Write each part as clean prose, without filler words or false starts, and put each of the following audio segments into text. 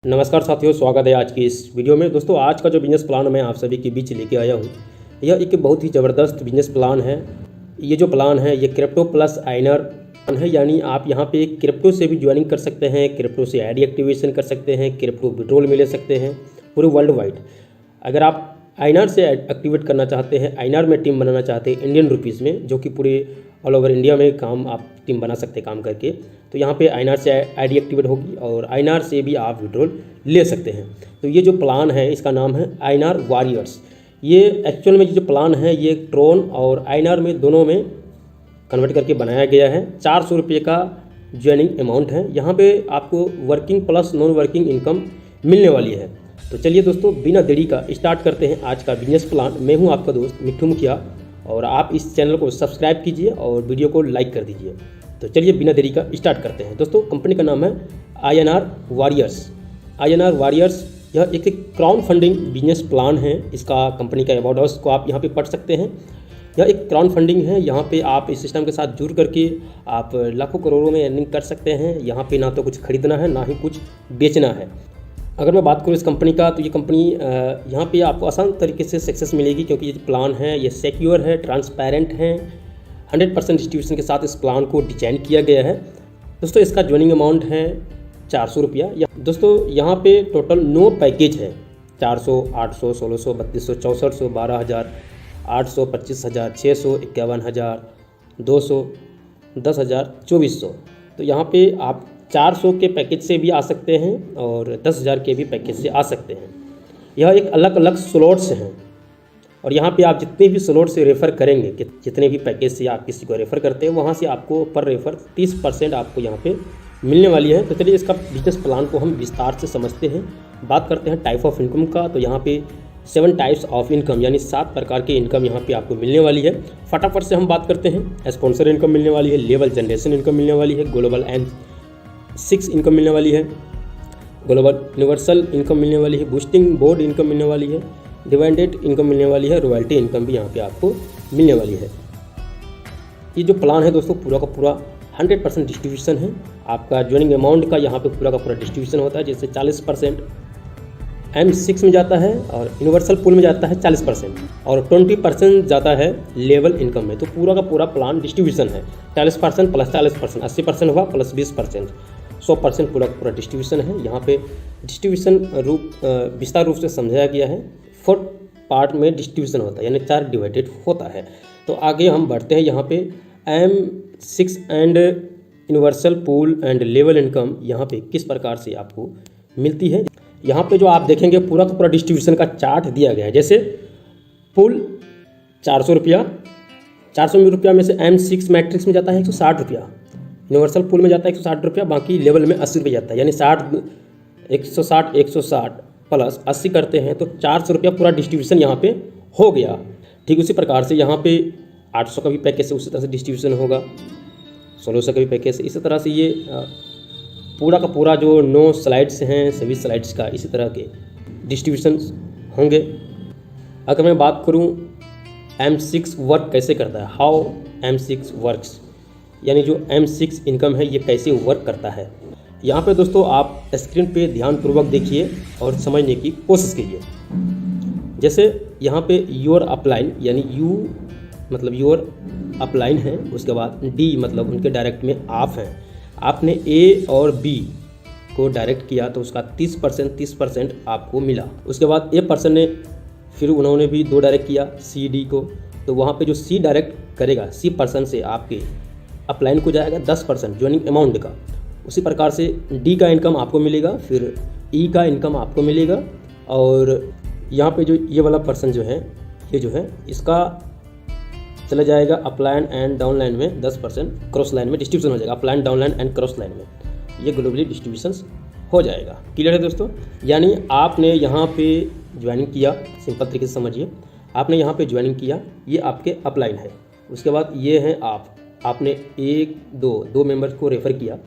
नमस्कार साथियों, स्वागत है आज की इस वीडियो में। दोस्तों, आज का जो बिजनेस प्लान मैं आप सभी के बीच लेके आया हूँ, यह एक बहुत ही ज़बरदस्त बिजनेस प्लान है। ये जो प्लान है ये क्रिप्टो प्लस आइनर है, यानी आप यहाँ पे क्रिप्टो से भी ज्वाइनिंग कर सकते हैं, क्रिप्टो से आईडी एक्टिवेशन कर सकते हैं, क्रिप्टो विड्रॉल में ले सकते हैं पूरे वर्ल्ड वाइड। अगर आप आइनर से एक्टिवेट करना चाहते हैं, आइनर में टीम बनाना चाहते हैं इंडियन रुपीज़ में, जो कि पूरे ऑल ओवर इंडिया में काम आप टीम बना सकते हैं काम करके, तो यहाँ पे आइनर से आईडी एक्टिवेट होगी और आइनर से भी आप विड्रॉल ले सकते हैं। तो ये जो प्लान है इसका नाम है आइनर वॉरियर्स। ये एक्चुअल में जो प्लान है ये ट्रोन और आइनर में दोनों में कन्वर्ट करके बनाया गया है। 400 रुपये का ज्वाइनिंग अमाउंट है। यहाँ पे आपको working plus non working income मिलने वाली है। तो चलिए दोस्तों, बिना देरी का स्टार्ट करते हैं आज का बिजनेस प्लान। मैं हूँ आपका दोस्त मिट्ठू मुखिया और आप इस चैनल को सब्सक्राइब कीजिए और वीडियो को लाइक कर दीजिए। तो चलिए बिना देरी का स्टार्ट करते हैं। दोस्तों, कंपनी का नाम है आईएनआर वॉरियर्स। आईएनआर वॉरियर्स यह एक क्राउड फंडिंग बिजनेस प्लान है। इसका कंपनी का अबाउट अस को आप यहाँ पे पढ़ सकते हैं। यह एक क्राउड फंडिंग है। यहाँ पे आप इस सिस्टम के साथ जुड़ करके आप लाखों करोड़ों में अर्निंग कर सकते हैं। यहाँ पे ना तो कुछ खरीदना है ना ही कुछ बेचना है। अगर मैं बात करूँ इस कंपनी का, तो ये कंपनी यहाँ पे आपको आसान तरीके से सक्सेस मिलेगी, क्योंकि ये प्लान है ये सिक्योर है, ट्रांसपेरेंट है, 100% डिस्ट्रीब्यूशन के साथ इस प्लान को डिजाइन किया गया है। दोस्तों, इसका ज्वाइनिंग अमाउंट है 400 रुपया। दोस्तों, यहाँ पे टोटल 9 पैकेज है। 400, 800, 1600, 3200, 6400, 12000, 800, 25000, 600, 51000, 200, 10000, 2400। तो यहाँ पे आप 400 के पैकेज से भी आ सकते हैं और 10,000 के भी पैकेज से आ सकते हैं। यह एक अलग अलग स्लॉट्स हैं और यहाँ पे आप जितने भी स्लॉट से रेफ़र करेंगे, कि जितने भी पैकेज से आप किसी को रेफ़र करते हैं, वहाँ से आपको पर रेफ़र 30% आपको यहाँ पे मिलने वाली है। तो चलिए इसका बिजनेस प्लान को हम विस्तार से समझते हैं। बात करते हैं टाइप ऑफ इनकम का। तो यहाँ पे 7 टाइप्स ऑफ इनकम यानी 7 प्रकार की इनकम यहाँ पे आपको मिलने वाली है। फटाफट से हम बात करते हैं। स्पॉन्सर इनकम मिलने वाली है, लेवल जनरेशन इनकम मिलने वाली है, ग्लोबल एंड 6 इनकम मिलने वाली है, ग्लोबल यूनिवर्सल इनकम मिलने वाली है, बूस्टिंग बोर्ड इनकम मिलने वाली है, डिवाइडेड इनकम मिलने वाली है, रॉयल्टी इनकम भी यहाँ पे आपको मिलने वाली है। ये जो प्लान है दोस्तों पूरा का पूरा 100% डिस्ट्रीब्यूशन है। आपका ज्वाइनिंग अमाउंट का यहाँ पे पूरा का पूरा डिस्ट्रीब्यूशन होता है, जैसे 40% M6 में जाता है और यूनिवर्सल पूल में जाता है 40% और 20% जाता है लेवल इनकम में। तो पूरा का पूरा प्लान डिस्ट्रीब्यूशन है। 40% प्लस 40%, 80% हुआ प्लस 20%, 100% पूरा पूरा डिस्ट्रीब्यूशन है। यहाँ पे डिस्ट्रीब्यूशन विस्तार रूप से समझाया गया है। 4 पार्ट में डिस्ट्रीब्यूशन होता है, यानी 4 डिवाइडेड होता है। तो आगे हम बढ़ते हैं। यहाँ पे M6 and universal pool and level income यहाँ पे किस प्रकार से आपको मिलती है। यहाँ पे जो आप देखेंगे पूरा का पूरा डिस्ट्रीब्यूशन का चार्ट दिया गया है। जैसे पूल 400 रुपया, 400 रुपया में से M6 मैट्रिक्स में जाता है 160 रुपया, यूनिवर्सल पूल में जाता है 160 रुपया, बाकी लेवल में 80 रुपये जाता है, यानी 160 प्लस 80 करते हैं तो 400 रुपया पूरा डिस्ट्रीब्यूशन यहाँ पे हो गया। ठीक उसी प्रकार से यहाँ पे 800 का भी पैकेज से उसी तरह से डिस्ट्रीब्यूशन होगा, 1600 का भी पैकेज से। इसी तरह से ये पूरा का पूरा जो 9 स्लाइड्स हैं सभी स्लाइड्स का इसी तरह के डिस्ट्रीब्यूशन होंगे। अगर मैं बात करूं M6 वर्क कैसे करता है, हाउ M6 वर्क्स, यानी जो M6 इनकम है ये कैसे वर्क करता है, यहाँ पे दोस्तों आप स्क्रीन पे ध्यानपूर्वक देखिए और समझने की कोशिश कीजिए। जैसे यहाँ पे योर अपलाइन, यानी यू मतलब योर अपलाइन है, उसके बाद डी मतलब उनके डायरेक्ट में आप हैं। आपने ए और बी को डायरेक्ट किया तो उसका 30% आपको मिला। उसके बाद ए पर्सन ने फिर उन्होंने भी 2 डायरेक्ट किया सी डी को, तो वहाँ पे जो सी डायरेक्ट करेगा सी पर्सन से आपके अपलाइन को जाएगा 10% ज्वाइनिंग अमाउंट का। उसी प्रकार से डी का इनकम आपको मिलेगा, फिर ई का इनकम आपको मिलेगा और यहाँ पे जो ये वाला पर्सन जो है ये जो है इसका चला जाएगा अपलाइन एंड डाउन लाइन में 10%, क्रॉस लाइन में डिस्ट्रीब्यूशन हो जाएगा। Upline down line and cross line में ये ग्लोबली डिस्ट्रीब्यूशन हो जाएगा। क्लियर है दोस्तों। यानी आपने यहाँ पे ज्वाइनिंग किया, सिंपल तरीके से समझिए, आपने यहाँ पे ज्वाइनिंग किया, ये आपके अपलाइन है। उसके बाद ये हैं आपने 1-2 मेंबर्स को रेफ़र किया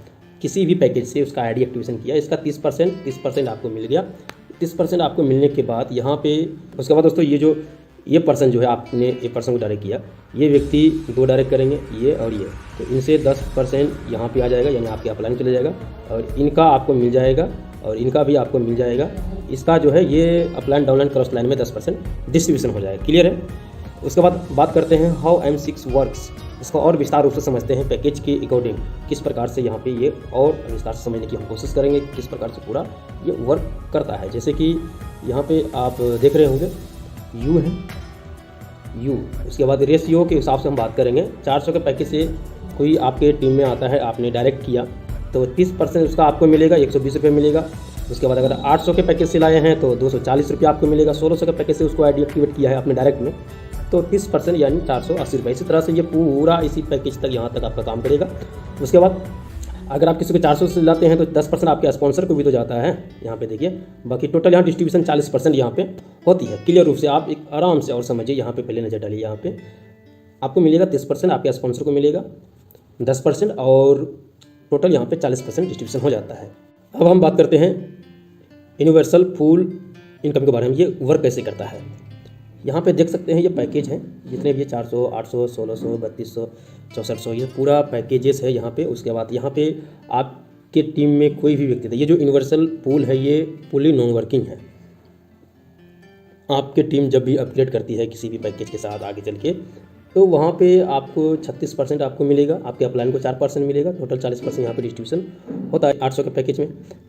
किसी भी पैकेज से, उसका आईडी एक्टिवेशन किया, इसका 30% आपको मिल गया। 30% आपको मिलने के बाद यहाँ पे उसके बाद दोस्तों ये पर्सन जो है आपने ए पर्सन को डायरेक्ट किया, ये व्यक्ति 2 डायरेक्ट करेंगे ये और ये, तो इनसे 10% यहाँ पे आ जाएगा, यानी आपके अपलाइन चले जाएगा और इनका आपको मिल जाएगा और इनका भी आपको मिल जाएगा। इसका जो है ये अपलाइन डाउनलाइन क्रॉस लाइन में 10% डिस्ट्रीब्यूशन हो जाएगा। क्लियर है। उसके बाद बात करते हैं हाउ M6 वर्क्स। इसको और विस्तार रूप से समझते हैं पैकेज के अकॉर्डिंग, किस प्रकार से यहाँ पे ये और विस्तार से समझने की हम कोशिश करेंगे, किस प्रकार से पूरा ये वर्क करता है। जैसे कि यहाँ पे आप देख रहे होंगे U है, U। उसके बाद रेशियो के हिसाब से हम बात करेंगे। 400 के पैकेज से कोई आपके टीम में आता है, आपने डायरेक्ट किया तो 30% उसका आपको मिलेगा, 120 रुपये मिलेगा। उसके बाद अगर 800 के पैकेज से लाए हैं तो 240 रुपये आपको मिलेगा। 1600 के पैकेज से उसको आईडी एक्टिवेट किया है आपने डायरेक्ट में तो 30% यानी 480 रुपये। इसी तरह से ये पूरा इसी पैकेज तक यहाँ तक आपका काम करेगा। उसके बाद अगर आप किसी को 400 से लाते हैं तो 10% आपके स्पॉन्सर को भी तो जाता है यहाँ पे देखिए। बाकी टोटल यहाँ डिस्ट्रीब्यूशन 40% यहाँ पे होती है। क्लियर रूप से आप एक आराम से और समझिए। यहाँ पे पहले नज़र डालिए, यहाँ पे आपको मिलेगा 30%, आपके स्पॉन्सर को मिलेगा 10% और टोटल यहाँ पे 40% डिस्ट्रीब्यूशन हो जाता है। अब हम बात करते हैं यूनिवर्सल पूल इनकम के बारे में। ये वर्क कैसे करता है यहाँ पे देख सकते हैं। ये पैकेज है जितने भी 400, 800, 1600, 3200, 6400 ये पूरा पैकेजेस है यहाँ पे। उसके बाद यहाँ पे आपके टीम में कोई भी व्यक्ति था, ये जो यूनिवर्सल पूल है ये फुली नॉन वर्किंग है। आपके टीम जब भी अपग्रेड करती है किसी भी पैकेज के साथ आगे चल के तो वहाँ पे आपको 36% आपको मिलेगा, आपके अपलाइन को 4% मिलेगा। टोटल 40% यहाँ पे डिस्ट्रीब्यूशन होता है। 800 के पैकेज में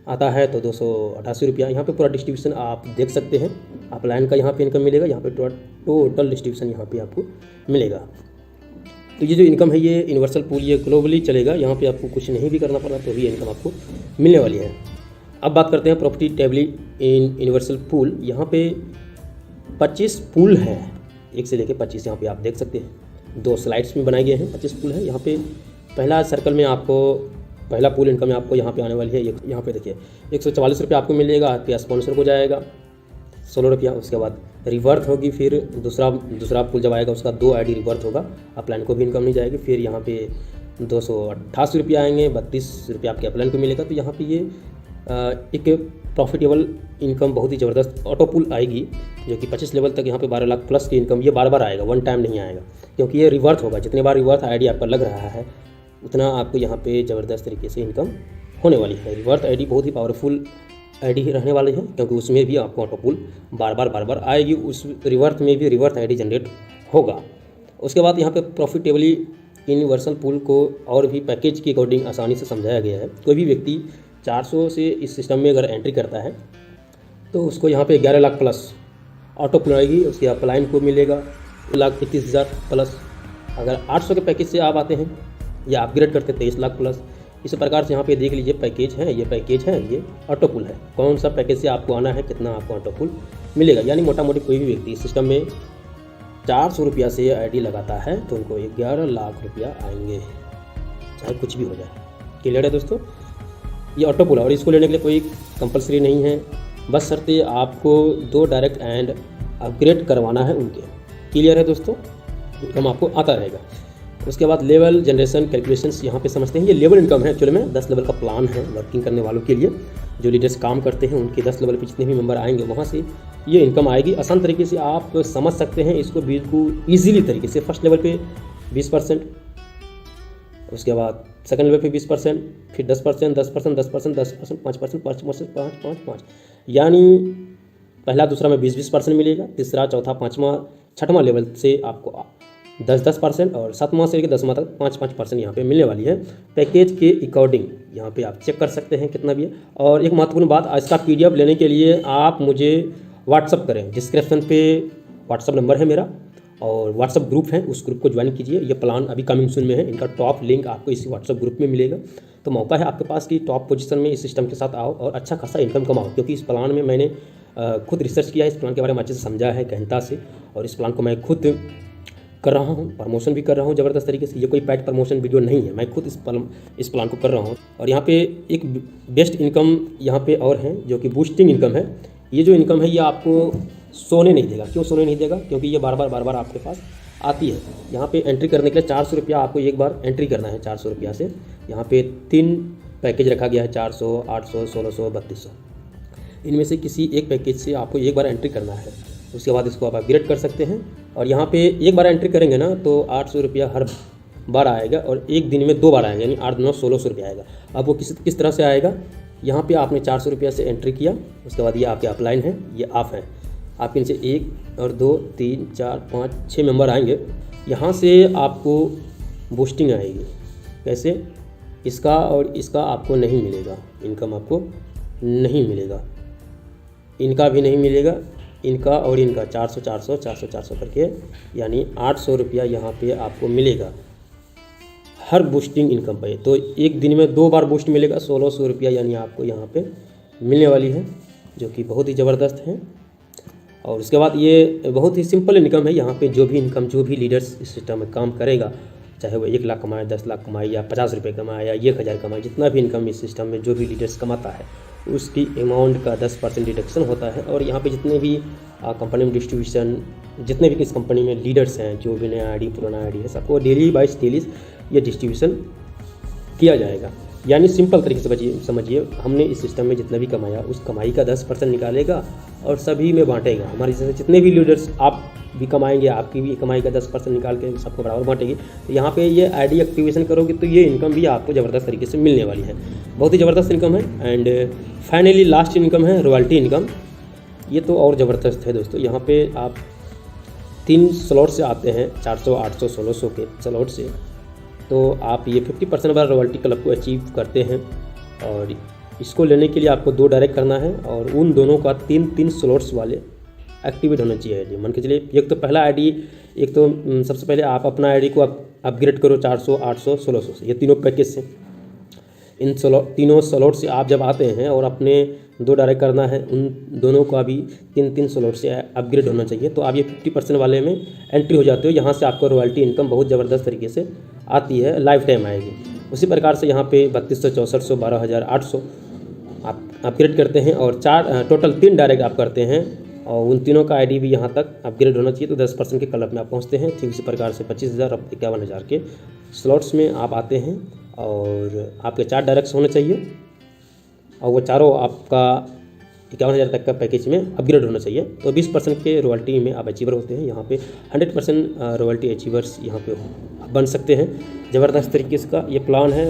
आता है तो 288 रुपया यहाँ पे पूरा डिस्ट्रीब्यूशन आप देख सकते हैं। अपलाइन का यहाँ पे इनकम मिलेगा, यहाँ पे टोटल डिस्ट्रीब्यूशन यहाँ पे आपको मिलेगा। तो ये जो इनकम है ये यूनिवर्सल पूल ये ग्लोबली चलेगा। यहाँ पर आपको कुछ नहीं भी करना पड़ा तो भी इनकम आपको मिलने वाली है। अब बात करते हैं प्रॉफिटेबिलिटी इन यूनिवर्सल पूल। यहाँ पे 25 पूल हैं, 1 से लेकर 25 यहाँ पे आप देख सकते हैं। 2 स्लाइड्स में बनाए गए हैं, 25 पूल है। यहाँ पे पहला सर्कल में आपको पहला पूल इनकम आपको यहाँ पे आने वाली है। यहाँ पे देखिए 144 रुपये आपको मिलेगा, आपके स्पॉन्सर को जाएगा 16 रुपया। उसके बाद रिवर्थ होगी, फिर दूसरा पूल जब आएगा उसका 2 आईडी रिवर्थ होगा, अपलाइन को भी इनकम नहीं जाएगी। फिर यहाँ पे 288 रुपये आएंगे, 32 रुपये आपके अपलाइन को मिलेगा। तो यहाँ पे ये एक प्रॉफिटेबल इनकम बहुत ही ज़बरदस्त ऑटो पुल आएगी जो कि 25 लेवल तक यहाँ पे 12 लाख प्लस की इनकम। ये बार बार आएगा, वन टाइम नहीं आएगा क्योंकि ये रिवर्थ होगा। जितने बार रिवर्थ आईडी आपका लग रहा है उतना आपको यहाँ पे ज़बरदस्त तरीके से इनकम होने वाली है। रिवर्थ आईडी बहुत ही पावरफुल आईडी रहने वाली है क्योंकि उसमें भी आपको ऑटो पुल बार बार आएगी। उस रिवर्थ में भी रिवर्थ आईडी जनरेट होगा। उसके बाद यहाँ पे प्रॉफिटेबली यूनिवर्सल पूल को और भी पैकेज के अकॉर्डिंग आसानी से समझाया गया है। कोई भी व्यक्ति 400 से इस सिस्टम में अगर एंट्री करता है तो उसको यहाँ पे 11 लाख प्लस ऑटो पुल आएगी। उसके अपलाइन को मिलेगा 1,31,000 प्लस। अगर 800 के पैकेज से आप आते हैं या अपग्रेड करते 23 लाख प्लस। इस प्रकार से यहाँ पे देख लीजिए पैकेज है, ये ऑटो पुल है। कौन सा पैकेज से आपको आना है, कितना आपको ऑटो पुल मिलेगा। यानी मोटा मोटी कोई भी व्यक्ति इस सिस्टम में 400 रुपया से आईडी लगाता है तो उनको 11 लाख रुपया आएंगे, चाहे कुछ भी हो जाए। क्लियर है दोस्तों। ये ऑटो पुल है और इसको लेने के लिए कोई कंपलसरी नहीं है, बस शर्ते आपको 2 डायरेक्ट एंड अपग्रेड करवाना है उनके। क्लियर है दोस्तों, इनकम आपको आता रहेगा। उसके बाद लेवल जनरेशन कैलकुलेशंस यहाँ पे समझते हैं। ये लेवल इनकम है, एक्चुअली में 10 लेवल का प्लान है वर्किंग करने वालों के लिए। जो लीडर्स काम करते हैं उनके 10 लेवल पे जितने भी मेंबर आएंगे वहाँ से ये इनकम आएगी। आसान तरीके से आप समझ सकते हैं इसको बिल्कुल ईजिली तरीके से। फर्स्ट लेवल पे 20%, उसके बाद सेकंड लेवल पे 20%, फिर 10%, 10%, 10%, 10%, 5%, 5%, यानी पहला दूसरा में 20% मिलेगा। तीसरा चौथा पाँचवा छठवां लेवल से आपको 10% और 7वां से लेकर 10वां तक 5% यहाँ पे मिलने वाली है। पैकेज के अकॉर्डिंग यहाँ पे आप चेक कर सकते हैं कितना भी है। और एक महत्वपूर्ण बात, इसका PDF लेने के लिए आप मुझे व्हाट्सअप करें। डिस्क्रिप्शन पे व्हाट्सअप नंबर है मेरा और व्हाट्सअप ग्रुप है, उस ग्रुप को ज्वाइन कीजिए। ये प्लान अभी कमिंग सून में है, इनका टॉप लिंक आपको इसी व्हाट्सअप ग्रुप में मिलेगा। तो मौका है आपके पास कि टॉप पोजीशन में इस सिस्टम के साथ आओ और अच्छा खासा इनकम कमाओ। क्योंकि इस प्लान में मैंने खुद रिसर्च किया है, इस प्लान के बारे में अच्छे से समझा है गहनता से, और इस प्लान को मैं खुद कर रहा हूँ, प्रमोशन भी कर रहा हूँ ज़बरदस्त तरीके से। ये कोई पैड प्रमोशन वीडियो नहीं है, मैं खुद इस प्लान को कर रहा हूँ। और यहाँ पे एक बेस्ट इनकम यहाँ पे और है जो कि बूस्टिंग इनकम है। ये जो इनकम है ये आपको सोने नहीं देगा। क्यों सोने नहीं देगा? क्योंकि ये बार बार आपके पास आती है। यहाँ पे एंट्री करने के लिए 400 रुपया आपको एक बार एंट्री करना है। 400 रुपया से यहाँ पे 3 पैकेज रखा गया है, 400, 800, 1600, 3200। इनमें से किसी एक पैकेज से आपको एक बार एंट्री करना है। उसके बाद इसको आप अपग्रेड कर सकते हैं। और यहाँ पे एक बार एंट्री करेंगे ना तो 800 रुपया हर बार आएगा और एक दिन में 2 बार आएगा, यानी 8 9 1600 रुपया आएगा। अब वो किस तरह से आएगा? यहाँ पे आपने 400 रुपया से एंट्री किया, उसके बाद ये आपके अपलाइन है, ये ऑफ है। आपके नीचे 1 और 2 3 4 5 6 मेंबर आएंगे। यहाँ से आपको बूस्टिंग आएगी। कैसे? इसका और इसका आपको नहीं मिलेगा, इनकम आपको नहीं मिलेगा, इनका भी नहीं मिलेगा, इनका और इनका 400 400 400 400 करके यानी 800 रुपया यहाँ पे आपको मिलेगा हर बूस्टिंग इनकम पे। तो एक दिन में 2 बार बूस्ट मिलेगा, 1600 रुपया यानी आपको यहाँ पे मिलने वाली है, जो कि बहुत ही ज़बरदस्त है। और उसके बाद ये बहुत ही सिंपल इनकम है। यहाँ पे जो भी इनकम, जो भी लीडर्स इस सिस्टम में काम करेगा, चाहे वो 1 लाख कमाए, 10 लाख कमाए, या 50 रुपये कमाए, या 1000 कमाए, जितना भी इनकम इस सिस्टम में जो भी लीडर्स कमाता है उसकी अमाउंट का 10% डिडक्शन होता है। और यहाँ पे जितने भी कंपनी में डिस्ट्रीब्यूशन, जितने भी इस कंपनी में लीडर्स हैं, जो भी नया आईडी पुराना आईडी है, सबको डेली बाइस डेली ये डिस्ट्रीब्यूशन किया जाएगा। यानी सिंपल तरीके से समझिए, हमने इस सिस्टम में जितना भी कमाया उस कमाई का 10% निकालेगा और सभी में बांटेगा। हमारे जैसे जितने भी लीडर्स आप भी कमाएंगे, आपकी भी कमाई का 10% निकाल के सबको बराबर बांटेगी। तो यहाँ पे ये आईडी एक्टिवेशन करोगे तो ये इनकम भी आपको ज़बरदस्त तरीके से मिलने वाली है। बहुत ही ज़बरदस्त इनकम है। एंड फाइनली लास्ट इनकम है रॉयल्टी इनकम। ये तो और ज़बरदस्त है दोस्तों। यहाँ पे आप 3 स्लॉट से आते हैं, 400 800 1600 के स्लॉट से, तो आप ये 50% वाला रॉयल्टी क्लब को अचीव करते हैं। और इसको लेने के लिए आपको 2 डायरेक्ट करना है और उन दोनों का 3 स्लॉट्स वाले एक्टिवेट होना चाहिए आईडी। मान के चलिए, एक तो पहला आईडी, एक तो सबसे पहले आप अपना आईडी को अपग्रेड करो 400 800 1600 से, ये तीनों पैकेज से। इन तीनों स्लॉट से आप जब आते हैं और अपने 2 डायरेक्ट करना है, उन दोनों का भी 3 स्लॉट से अपग्रेड होना चाहिए। तो आप ये 50% वाले में एंट्री हो जाते हो। यहाँ से आपको रॉयल्टी इनकम बहुत ज़बरदस्त तरीके से आती है, लाइफ टाइम आएगी। उसी प्रकार से यहाँ पे 3200 6400 12800 आप अपग्रेड करते हैं और टोटल 3 डायरेक्ट आप करते हैं और उन तीनों का आईडी भी यहाँ तक अपग्रेड होना चाहिए। तो 10% के क्लब में आप पहुँचते हैं। ठीक इसी प्रकार से 25000 और 51000 के स्लॉट्स में आप आते हैं और आपके 4 डायरेक्ट्स होने चाहिए और वो चारों आपका 51000 तक का पैकेज में अपग्रेड होना चाहिए। तो 20% के रॉयल्टी में आप अचीवर होते हैं। यहाँ पे 100% रॉयल्टी अचीवर्स यहाँ पे बन सकते हैं। ज़बरदस्त तरीके से का ये प्लान है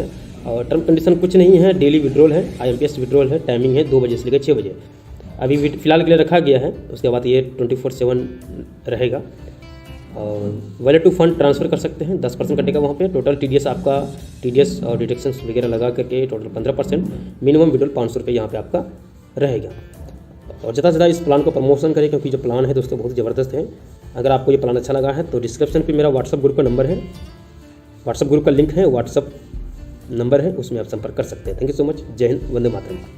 और टर्म कंडीशन कुछ नहीं है। डेली विड्रॉल है, IMPS विड्रॉल है, टाइमिंग है 2 बजे से लेकर 6 बजे अभी फ़िलहाल के लिए रखा गया है। उसके बाद ये 24/7 रहेगा और वॉलेट टू फंड ट्रांसफ़र कर सकते हैं। 10% कटेगा वहाँ पे। टोटल TDS आपका TDS और डिडक्शंस वगैरह लगा करके टोटल 15%। मिनिमम विड्रॉल 500 रुपये यहाँ पे आपका रहेगा। और ज़्यादा से ज़्यादा इस प्लान को प्रमोशन करें, क्योंकि जो प्लान है दोस्तों बहुत ज़बरदस्त है। अगर आपको ये प्लान अच्छा लगा है तो डिस्क्रिप्शन पे मेरा व्हाट्सअप ग्रुप का नंबर है, व्हाट्सअप ग्रुप का लिंक है, व्हाट्सअप नंबर है, उसमें आप संपर्क कर सकते हैं। Thank you so much. जय हिंद, वंदे मातरम।